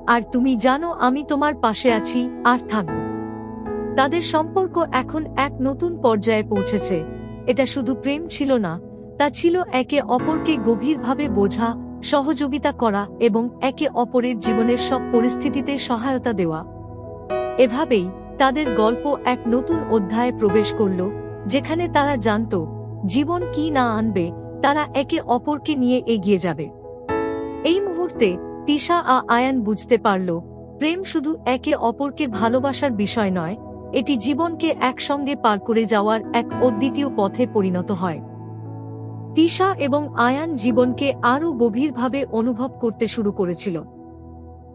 আর তুমি জানো আমি তোমার পাশে আছি আর থাকব। তাদের সম্পর্ক এখন এক নতুন পর্যায়ে পৌঁছেছে। এটা শুধু প্রেম ছিল না, তা ছিল একে অপরকে গভীরভাবে বোঝা, সহযোগিতা করা এবং একে অপরের জীবনের সব পরিস্থিতিতে সহায়তা দেওয়া। এভাবেই তাদের গল্প এক নতুন অধ্যায়ে প্রবেশ করল, যেখানে তারা জানত জীবন কি না আনবে, তারা একে অপরকে নিয়ে এগিয়ে যাবে। এই মুহূর্তে তিশা আর আয়ান বুঝতে পারল, প্রেম শুধু একে অপরকে ভালোবাসার বিষয় নয়, এটি জীবনকে একসঙ্গে পার করে যাওয়ার এক অদ্বিতীয় পথে পরিণত হয়। তিশা এবং আয়ান জীবনকে আরও গভীরভাবে অনুভব করতে শুরু করেছিল।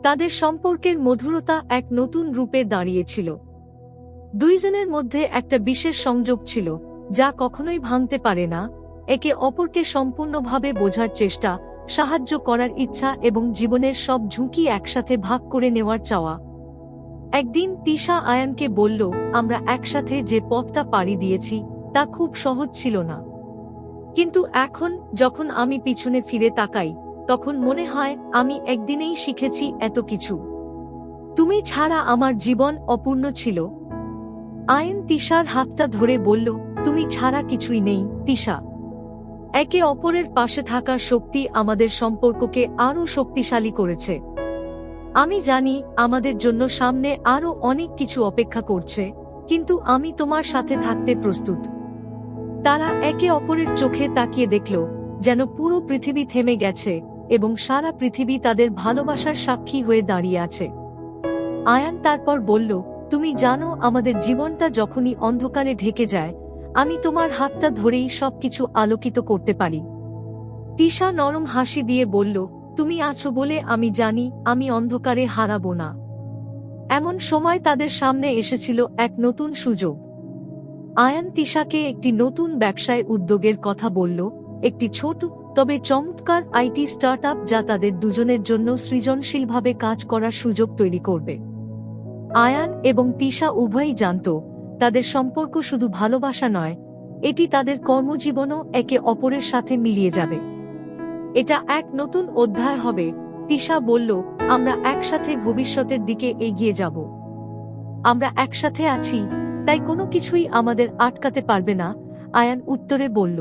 তাদের সম্পর্কের মধুরতা এক নতুন রূপে দাঁড়িয়েছিল। দুইজনের মধ্যে একটা বিশেষ সংযোগ ছিল, যা কখনোই ভাঙতে পারে না, একে অপরকে সম্পূর্ণভাবে বোঝার চেষ্টা, সাহায্য করার ইচ্ছা এবং জীবনের সব ঝুঁকি একসাথে ভাগ করে নেওয়ার চাওয়া। একদিন তিশা আয়ানকে বলল, আমরা একসাথে যে পথটা পাড়ি দিয়েছি তা খুব সহজ ছিল না। কিন্তু এখন যখন আমি পিছনে ফিরে তাকাই, তখন মনে হয় আমি একদিনেই শিখেছি এত কিছু। তুমি ছাড়া আমার জীবন অপূর্ণ ছিল। আয়ান তিশার হাতটা ধরে বলল, তুমি ছাড়া কিছুই নেই তিশা। একে অপরের পাশে থাকার শক্তি আমাদের সম্পর্ককে আরও শক্তিশালী করেছে। আমি জানি আমাদের জন্য সামনে আরও অনেক কিছু অপেক্ষা করছে, কিন্তু আমি তোমার সাথে থাকতে প্রস্তুত। তারা একে অপরের চোখে তাকিয়ে দেখল, যেন পুরো পৃথিবী থেমে গেছে এবং সারা পৃথিবী তাদের ভালোবাসার সাক্ষী হয়ে দাঁড়িয়ে আছে। আয়ান তারপর বলল, তুমি জানো আমাদের জীবনটা যখনই অন্ধকারে ঢেকে যায়, আমি তোমার হাতটা ধরেই সবকিছু আলোকিত করতে পারি। তিশা নরম হাসি দিয়ে বলল, তুমি আছো বলে আমি জানি আমি অন্ধকারে হারাবো না। এমন সময় তাদের সামনে এসেছিল এক নতুন সুযোগ। আয়ান তিশাকে একটি নতুন ব্যবসায় উদ্যোগের কথা বলল, একটি ছোট তবে চমৎকার আইটি স্টার্টআপ যা তাদের দুজনের জন্য সৃজনশীলভাবে কাজ করার সুযোগ তৈরি করবে। আয়ান এবং তিশা উভয়ই জানত তাদের সম্পর্ক শুধু ভালোবাসা নয়, এটি তাদের কর্মজীবনও একে অপরের সাথে মিলিয়ে যাবে। এটা এক নতুন অধ্যায় হবে। তিশা বলল, আমরা একসাথে ভবিষ্যতের দিকে এগিয়ে যাব। আমরা একসাথে আছি, তাই কোনো কিছুই আমাদের আটকাতে পারবে না, আয়ান উত্তরে বলল।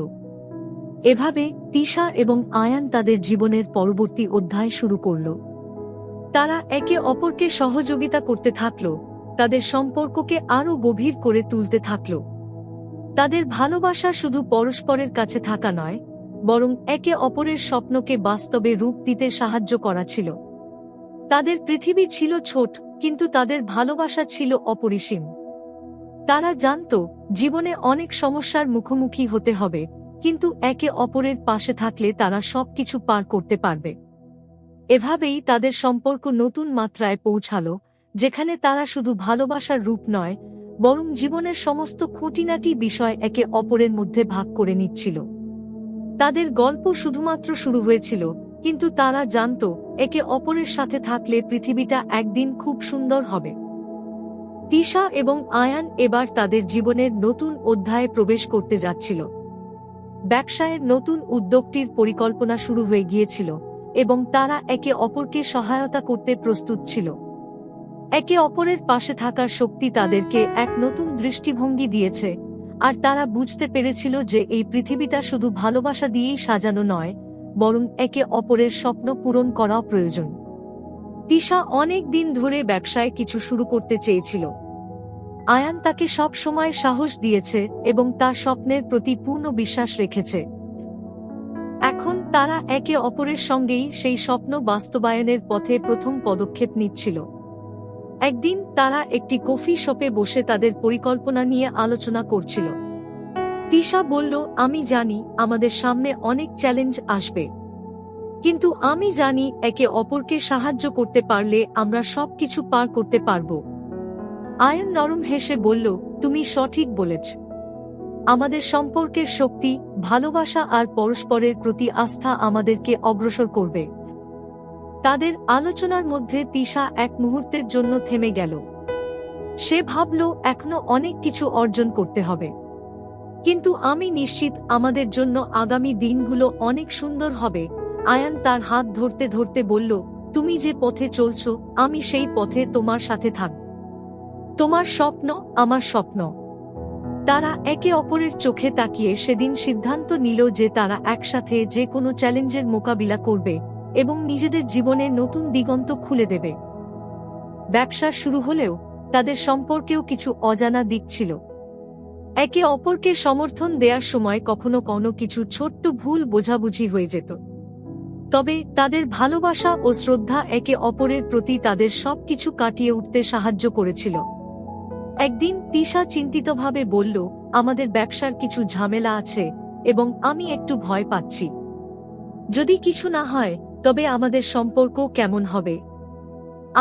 এভাবে তিশা এবং আয়ান তাদের জীবনের পরবর্তী অধ্যায় শুরু করল। তারা একে অপরকে সহযোগিতা করতে থাকল, তাদের সম্পর্ককে আরও গভীর করে তুলতে থাকল। তাদের ভালোবাসা শুধু পরস্পরের কাছে থাকা নয়, বরং একে অপরের স্বপ্নকে বাস্তবে রূপ দিতে সাহায্য করা ছিল। তাদের পৃথিবী ছিল ছোট, কিন্তু তাদের ভালোবাসা ছিল অপরিসীম। তারা জানত জীবনে অনেক সমস্যার মুখোমুখি হতে হবে, কিন্তু একে অপরের পাশে থাকলে তারা সবকিছু পার করতে পারবে। এভাবেই তাদের সম্পর্ক নতুন মাত্রায় পৌঁছালো, যেখানে তারা শুধু ভালোবাসার রূপ নয়, বরং জীবনের সমস্ত খুঁটিনাটি বিষয় একে অপরের মধ্যে ভাগ করে নিচ্ছিল। তাদের গল্প শুধুমাত্র শুরু হয়েছিল, কিন্তু তারা জানত একে অপরের সাথে থাকলে পৃথিবীটা একদিন খুব সুন্দর হবে। তিশা এবং আয়ান এবার তাদের জীবনের নতুন অধ্যায়ে প্রবেশ করতে যাচ্ছিল। ব্যবসায়ের নতুন উদ্যোগটির পরিকল্পনা শুরু হয়ে গিয়েছিল, এবং তারা একে অপরকে সহায়তা করতে প্রস্তুত ছিল। একে অপরের পাশে থাকার শক্তি তাদেরকে এক নতুন দৃষ্টিভঙ্গি দিয়েছে, আর তারা বুঝতে পেরেছিল যে এই পৃথিবীটা শুধু ভালোবাসা দিয়েই সাজানো নয়, বরং একে অপরের স্বপ্ন পূরণ করা প্রয়োজন। তিশা অনেক দিন ধরে ব্যবসায় কিছু শুরু করতে চেয়েছিল। আয়ান তাকে সব সময় সাহস দিয়েছে এবং তার স্বপ্নের প্রতি পূর্ণ বিশ্বাস রেখেছে। এখন তারা একে অপরের সঙ্গেই সেই স্বপ্ন বাস্তবায়নের পথে প্রথম পদক্ষেপ নিচ্ছিল। একদিন তারা একটি কফি শপে বসে তাদের পরিকল্পনা নিয়ে আলোচনা করছিল। তিশা বলল, আমি জানি আমাদের সামনে অনেক চ্যালেঞ্জ আসবে, কিন্তু আমি জানি একে অপরকে সাহায্য করতে পারলে আমরা সবকিছু পার করতে পারব। আয়ান নরম হেসে বলল, তুমি সঠিক বলেছ। আমাদের সম্পর্কের শক্তি, ভালোবাসা আর পরস্পরের প্রতি আস্থা আমাদেরকে অগ্রসর করবে। তাদের আলোচনার মধ্যে তিশা এক মুহূর্তের জন্য থেমে গেল। সে ভাবল, এখনো অনেক কিছু অর্জন করতে হবে, কিন্তু আমি নিশ্চিত আমাদের জন্য আগামী দিনগুলো অনেক সুন্দর হবে। আয়ান তার হাত ধরতে ধরতে বলল, তুমি যে পথে চলছো, আমি সেই পথে তোমার সাথে থাকব। তোমার স্বপ্ন আমার স্বপ্ন। তারা একে অপরের চোখে তাকিয়ে সেদিন সিদ্ধান্ত নিল যে তারা একসাথে যে কোনো চ্যালেঞ্জের মোকাবিলা করবে এবং নিজেদের জীবনে নতুন দিগন্ত খুলে দেবে। ব্যবসা শুরু হলেও তাদের সম্পর্কেও কিছু অজানা দিক ছিল। একে অপরকে সমর্থন দেওয়ার সময় কখনো কোনো কিছু ছোট্ট ভুল বোঝাবুঝি হয়ে যেত, তবে তাদের ভালোবাসা ও শ্রদ্ধা একে অপরের প্রতি তাদের সবকিছু কাটিয়ে উঠতে সাহায্য করেছিল। একদিন তিশা চিন্তিতভাবে বলল, আমাদের ব্যবসার কিছু ঝামেলা আছে এবং আমি একটু ভয় পাচ্ছি। যদি কিছু না হয় তবে আমাদের সম্পর্ক কেমন হবে?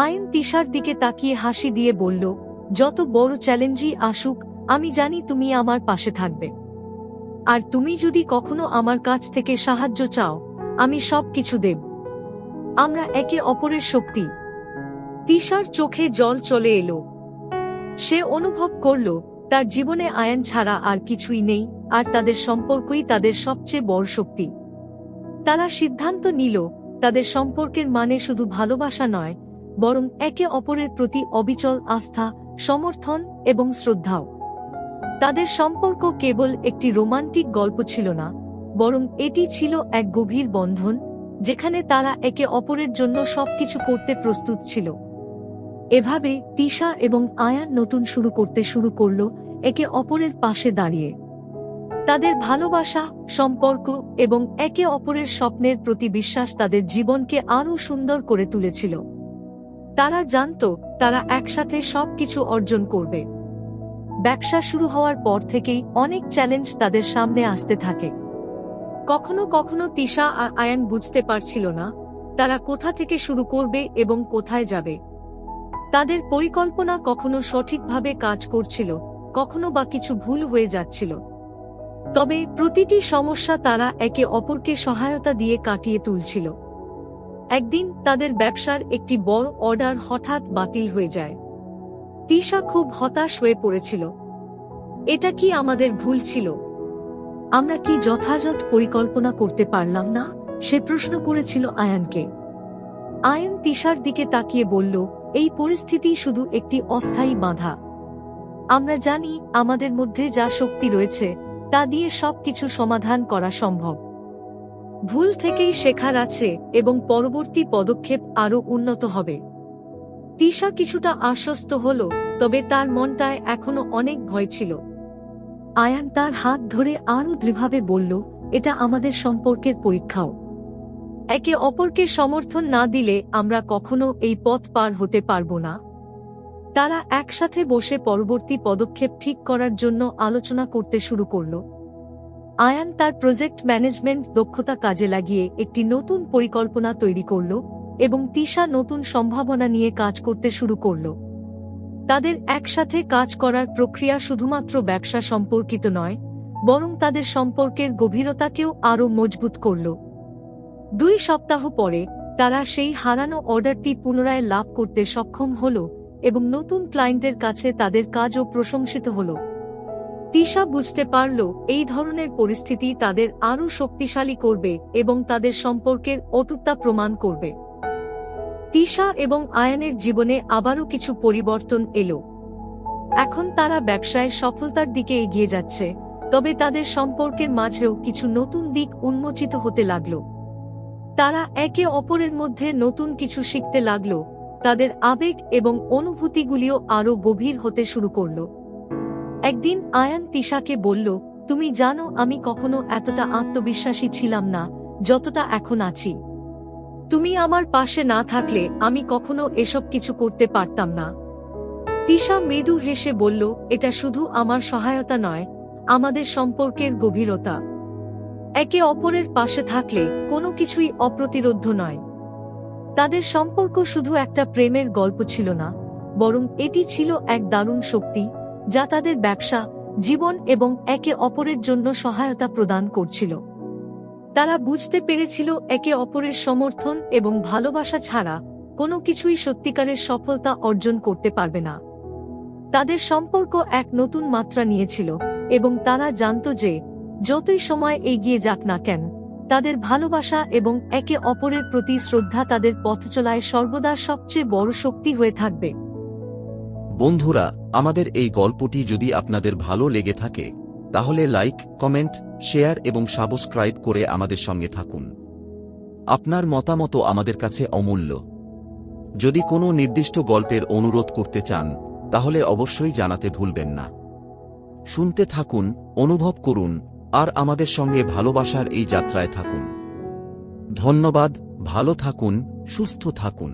আয়ান তিশার দিকে তাকিয়ে হাসি দিয়ে বলল, যত বড় চ্যালেঞ্জই আসুক, আমি জানি তুমি আমার পাশে থাকবে। আর তুমি যদি কখনো আমার কাছ থেকে সাহায্য চাও, আমি সব কিছু দেব। আমরা একে অপরের শক্তি। তিশার চোখে জল চলে এলো। সে অনুভব করল তার জীবনে আয়ান ছাড়া আর কিছুই নেই, আর তাদের সম্পর্কই তাদের সবচেয়ে বড় শক্তি। তারা সিদ্ধান্ত নিল তাদের সম্পর্কের মানে শুধু ভালোবাসা নয়, বরং একে অপরের প্রতি অবিচল আস্থা, সমর্থন এবং শ্রদ্ধাও। তাদের সম্পর্ক কেবল একটি রোমান্টিক গল্প ছিল না, বরং এটি ছিল এক গভীর বন্ধন, যেখানে তারা একে অপরের জন্য সবকিছু করতে প্রস্তুত ছিল। এভাবে তিশা এবং আয়ান নতুন শুরু করতে শুরু করল, একে অপরের পাশে দাঁড়িয়ে। তাদের ভালোবাসা, সম্পর্ক এবং একে অপরের স্বপ্নের প্রতি বিশ্বাস তাদের জীবনকে আরও সুন্দর করে তুলেছিল। তারা জানত তারা একসাথে সবকিছু অর্জন করবে। ব্যবসা শুরু হওয়ার পর থেকেই অনেক চ্যালেঞ্জ তাদের সামনে আসতে থাকে। কখনো কখনো তিশা আর আয়ান বুঝতে পারছিল না তারা কোথা থেকে শুরু করবে এবং কোথায় যাবে। তাদের পরিকল্পনা কখনো সঠিকভাবে কাজ করছিল, কখনো বা কিছু ভুল হয়ে যাচ্ছিল। তবে প্রতিটি সমস্যা তারা একে অপরকে সহায়তা দিয়ে কাটিয়ে তুলছিল। একদিন তাদের ব্যবসার একটি বড় অর্ডার হঠাৎ বাতিল হয়ে যায়। তিশা খুব হতাশ হয়ে পড়েছিল। এটা কি আমাদের ভুল ছিল? আমরা কি যথাযথ পরিকল্পনা করতে পারলাম না? সে প্রশ্ন করেছিল আয়ানকে। আয়ান তিশার দিকে তাকিয়ে বলল, এই পরিস্থিতি শুধু একটি অস্থায়ী বাধা। আমরা জানি আমাদের মধ্যে যা শক্তি রয়েছে তা দিয়ে সবকিছু সমাধান করা সম্ভব। ভুল থেকেই শেখার আছে এবং পরবর্তী পদক্ষেপ আরও উন্নত হবে। তিশা কিছুটা আশ্বস্ত হল, তবে তার মনটায় এখনো অনেক ভয় ছিল। আয়ান তার হাত ধরে আরও দৃঢ়ভাবে বলল, এটা আমাদের সম্পর্কের পরীক্ষাও। একে অপরকে সমর্থন না দিলে আমরা কখনো এই পথ পার হতে পারব না। তারা একসাথে বসে পরবর্তী পদক্ষেপ ঠিক করার জন্য আলোচনা করতে শুরু করল। আয়ান তার প্রজেক্ট ম্যানেজমেন্ট দক্ষতা কাজে লাগিয়ে একটি নতুন পরিকল্পনা তৈরি করল এবং তিশা নতুন সম্ভাবনা নিয়ে কাজ করতে শুরু করল। তাদের একসাথে কাজ করার প্রক্রিয়া শুধুমাত্র ব্যবসা সম্পর্কিত নয়, বরং তাদের সম্পর্কের গভীরতাকেও আরও মজবুত করল। 2 সপ্তাহ পরে তারা সেই হারানো অর্ডারটি পুনরায় লাভ করতে সক্ষম হল এবং নতুন ক্লায়েন্টের কাছে তাদের কাজও প্রশংসিত হল। তিশা বুঝতে পারল এই ধরনের পরিস্থিতি তাদের আরও শক্তিশালী করবে এবং তাদের সম্পর্কের অটুটতা প্রমাণ করবে। তিশা এবং আয়ানের জীবনে আবারও কিছু পরিবর্তন এলো। এখন তারা ব্যবসায় সফলতার দিকে এগিয়ে যাচ্ছে, তবে তাদের সম্পর্কের মাঝেও কিছু নতুন দিক উন্মোচিত হতে লাগল। তারা একে অপরের মধ্যে নতুন কিছু শিখতে লাগল, তাদের আবেগ এবং অনুভূতিগুলিও আরও গভীর হতে শুরু করল। একদিন আয়ান তিশাকে বলল, তুমি জানো আমি কখনো এতটা আত্মবিশ্বাসী ছিলাম না যতটা এখন আছি। তুমি আমার পাশে না থাকলে আমি কখনো এসব কিছু করতে পারতাম না। তিশা মৃদু হেসে বলল, এটা শুধু আমার সহায়তা নয়, আমাদের সম্পর্কের গভীরতা। একে অপরের পাশে থাকলে কোনো কিছুই অপ্রতিরোধ্য নয়। তাদের সম্পর্ক শুধু একটা প্রেমের গল্প ছিল না, বরং এটি ছিল এক দারুণ শক্তি যা তাদের ব্যবসা, জীবন এবং একে অপরের জন্য সহায়তা প্রদান করছিল। তারা বুঝতে পেরেছিল একে অপরের সমর্থন এবং ভালোবাসা ছাড়া কোনো কিছুই সত্যিকারের সফলতা অর্জন করতে পারবে না। তাদের সম্পর্ক এক নতুন মাত্রা নিয়েছিল এবং তারা জানত যে যতই সময় এগিয়ে যাক না কেন, তাদের ভালোবাসা এবং একে অপরের প্রতি শ্রদ্ধা তাদের পথচলায় সর্বদা সবচেয়ে বড় শক্তি হয়ে থাকবে। বন্ধুরা, আমাদের এই গল্পটি যদি আপনাদের ভালো লেগে থাকে তাহলে লাইক, কমেন্ট, শেয়ার এবং সাবস্ক্রাইব করে আমাদের সঙ্গে থাকুন। আপনার মতামত আমাদের কাছে অমূল্য। যদি কোনো নির্দিষ্ট গল্পের অনুরোধ করতে চান তাহলে অবশ্যই জানাতে ভুলবেন না। শুনতে থাকুন, অনুভব করুন আর আমাদের সঙ্গে ভালোবাসার এই যাত্রায় থাকুন। ধন্যবাদ, ভালো থাকুন, সুস্থ থাকুন।